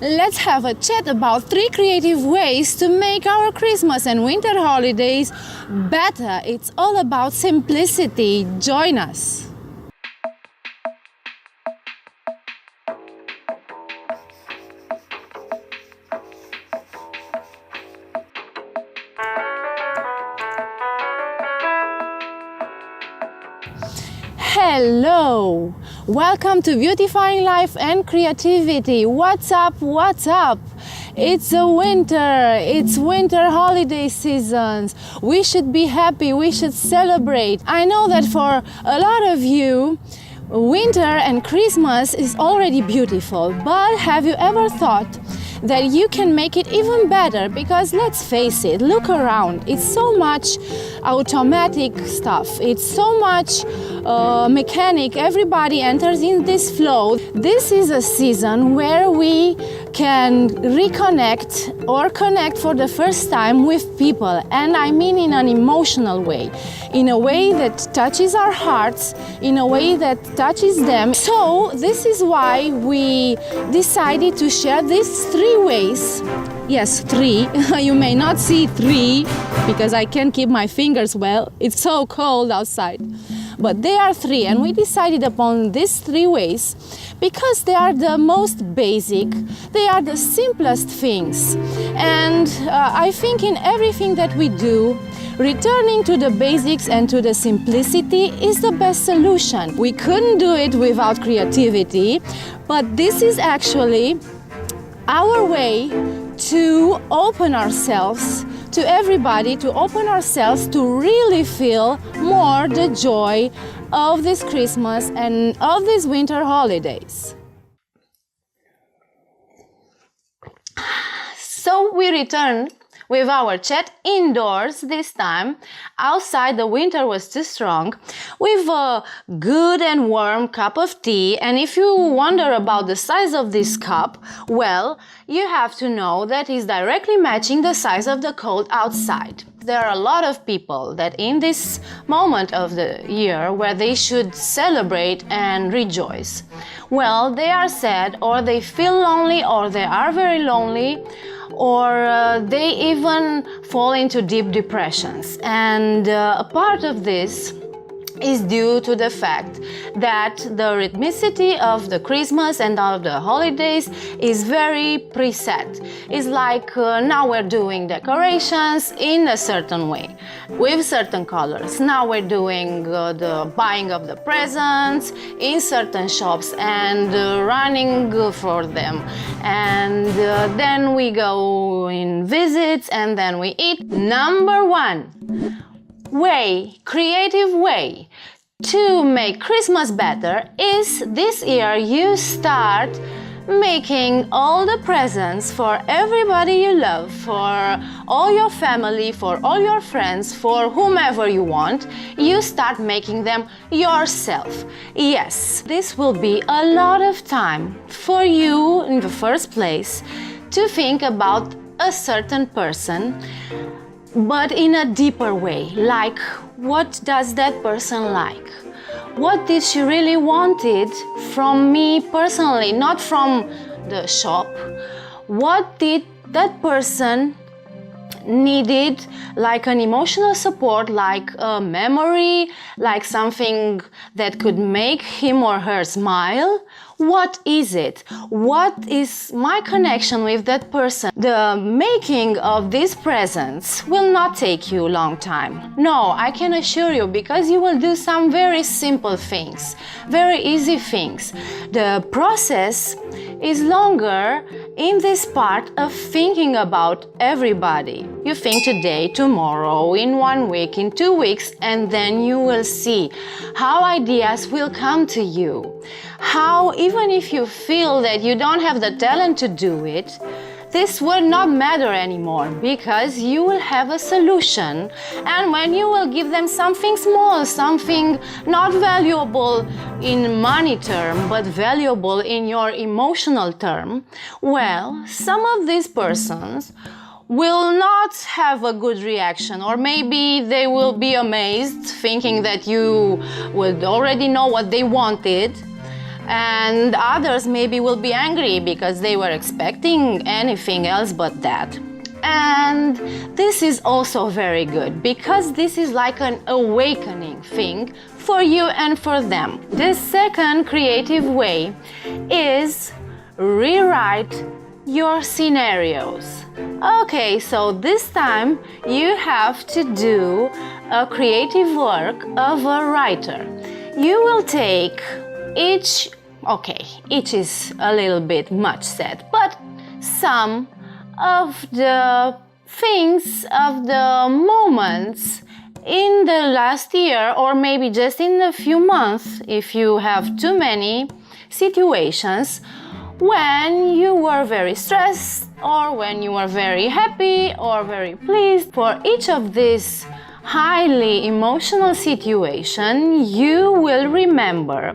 Let's have a chat about 3 creative ways to make our Christmas and winter holidays better. It's all about simplicity. Join us. Hello! Welcome to Beautifying Life and Creativity. What's up? What's up? It's winter holiday seasons. We should be happy, we should celebrate. I know that for a lot of you, winter and Christmas is already beautiful, but have you ever thought that you can make it even better? Because let's face it, look around, it's so much automatic stuff, it's so much mechanic, everybody enters in this flow. This is a season where we can reconnect or connect for the first time with people, and I mean in an emotional way, in a way that touches our hearts, in a way that touches them. So this is why we decided to share these 3 ways. Yes, 3. You may not see 3 because I can't keep my fingers well. It's so cold outside. But they are 3, and we decided upon these 3 ways because they are the most basic, they are the simplest things. And I think in everything that we do, returning to the basics and to the simplicity is the best solution. We couldn't do it without creativity, but this is actually our way to open ourselves to everybody, to open ourselves to really feel more the joy of this Christmas and of these winter holidays. So we return with our chat indoors this time. Outside the winter was too strong, with a good and warm cup of tea. And if you wonder about the size of this cup, well, you have to know that it's directly matching the size of the cold outside. There are a lot of people that in this moment of the year where they should celebrate and rejoice, well, they are sad, or they feel lonely, or they are very lonely, or they even fall into deep depressions. And a part of this is due to the fact that the rhythmicity of the Christmas and of the holidays is very preset. It's like now we're doing decorations in a certain way, with certain colors. Now we're doing the buying of the presents in certain shops and running for them. And then we go in visits and then we eat. Number 1 creative way to make Christmas better is this year you start making all the presents for everybody you love, for all your family, for all your friends, for whomever you want. You start making them yourself. Yes, this will be a lot of time for you in the first place to think about a certain person, but in a deeper way, like what does that person like? What did she really wanted from me personally, not from the shop? What did that person needed, like an emotional support, like a memory, like something that could make him or her smile? What is it? What is my connection with that person? The making of these presents will not take you a long time. No, I can assure you, because you will do some very simple things, very easy things. The process is longer in this part of thinking about everybody. You think today, tomorrow, in 1 week, in 2 weeks, and then you will see how ideas will come to you. How, even if you feel that you don't have the talent to do it, this will not matter anymore, because you will have a solution. And when you will give them something small, something not valuable in money term, but valuable in your emotional term, well, some of these persons will not have a good reaction, or maybe they will be amazed, thinking that you would already know what they wanted. and others maybe will be angry because they were expecting anything else but that. And this is also very good because this is like an awakening thing for you and for them. The second creative way is rewrite your scenarios. Okay, so this time you have to do a creative work of a writer. You will take each is a little bit much said, but some of the things, of the moments in the last year, or maybe just in a few months, if you have too many situations when you were very stressed, or when you were very happy or very pleased. For each of these highly emotional situations, you will remember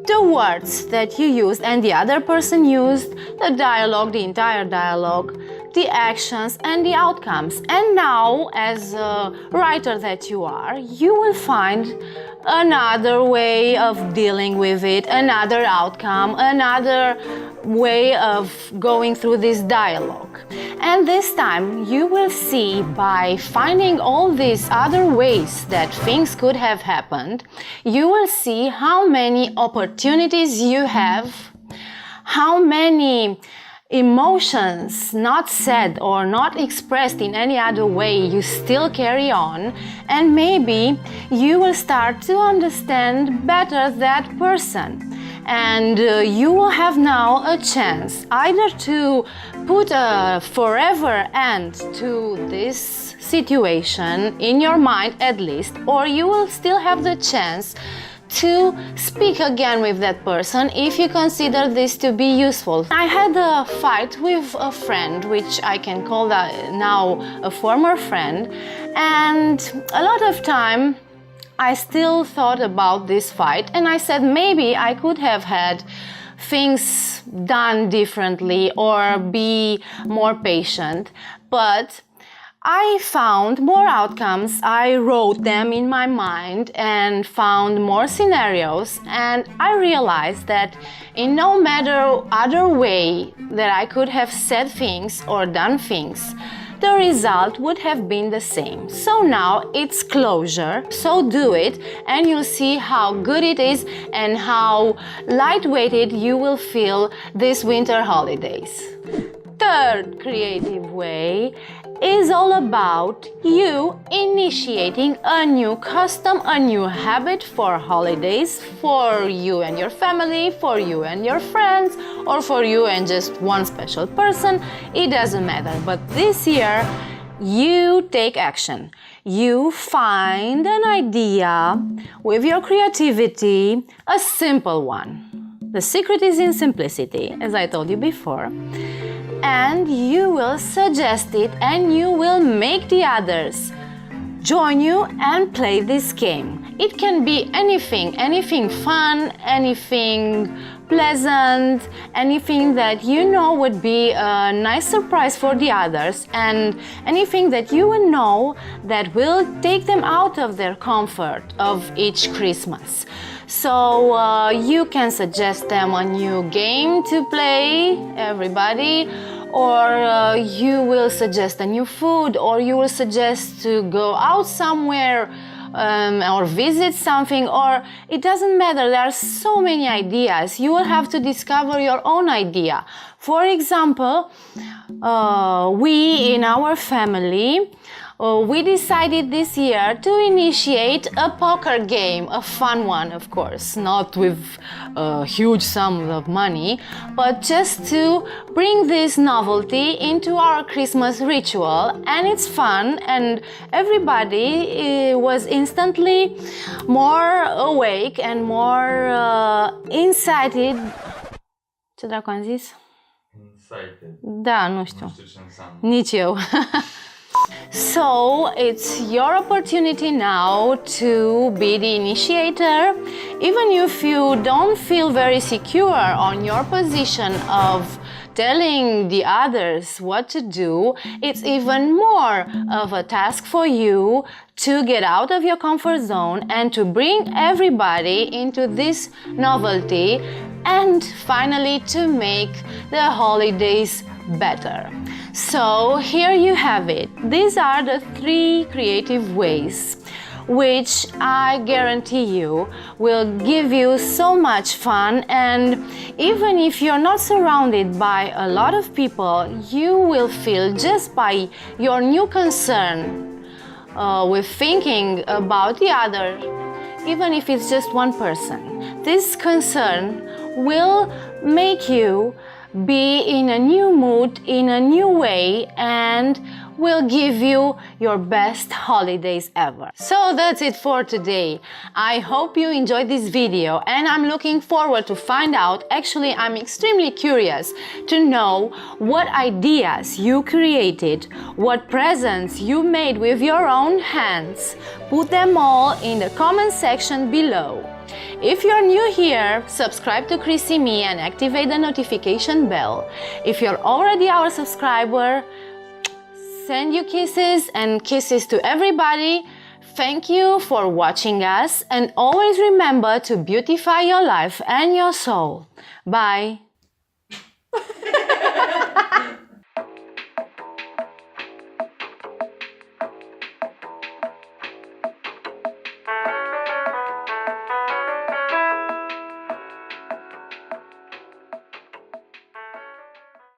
the words that you used and the other person used, the dialogue, the entire dialogue, the actions and the outcomes. And now, as a writer that you are, you will find another way of dealing with it, another outcome, another way of going through this dialogue. And this time you will see, by finding all these other ways that things could have happened, you will see how many opportunities you have, how many emotions not said or not expressed in any other way you still carry on, and maybe you will start to understand better that person. And you will have now a chance either to put a forever end to this situation in your mind at least, or you will still have the chance to speak again with that person if you consider this to be useful. I had a fight with a friend, which I can call now a former friend, and a lot of time I still thought about this fight, and I said maybe I could have had things done differently or be more patient, but I found more outcomes. I wrote them in my mind and found more scenarios, and I realized that in no matter other way that I could have said things or done things, the result would have been the same. So now it's closure, so do it and you'll see how good it is and how lightweighted you will feel this winter holidays. Third creative way is all about you initiating a new custom, a new habit for holidays, for you and your family, for you and your friends, or for you and just one special person. It doesn't matter. But this year, you take action. You find an idea with your creativity, a simple one. The secret is in simplicity, as I told you before. And you will suggest it and you will make the others join you and play this game. It can be anything fun, anything pleasant, anything that you know would be a nice surprise for the others, and anything that you will know that will take them out of their comfort of each Christmas. So you can suggest them a new game to play, everybody, or you will suggest a new food, or you will suggest to go out somewhere or visit something, or it doesn't matter. There are so many ideas. You will have to discover your own idea. For example, we in our family, we decided this year to initiate a poker game, a fun one, of course, not with huge sums of money, but just to bring this novelty into our Christmas ritual. And it's fun, and everybody was instantly more awake and more incited. Ce dracu am zis? Incited. Da, nu știu. Nu știu ce înseamnă. Nici eu. So it's your opportunity now to be the initiator. Even if you don't feel very secure on your position of telling the others what to do, it's even more of a task for you to get out of your comfort zone and to bring everybody into this novelty and finally to make the holidays better. So here you have it. These are the 3 creative ways which I guarantee you will give you so much fun, and even if you're not surrounded by a lot of people, you will feel just by your new concern with thinking about the other, even if it's just one person. This concern will make you be in a new mood, in a new way, and will give you your best holidays ever. So that's it for today. I hope you enjoyed this video, and I'm looking forward to find out. Actually, I'm extremely curious to know what ideas you created, what presents you made with your own hands. Put them all in the comment section below. If you're new here, subscribe to Chrissy Me and activate the notification bell. If you're already our subscriber, send you kisses and kisses to everybody. Thank you for watching us, and always remember to beautify your life and your soul. Bye!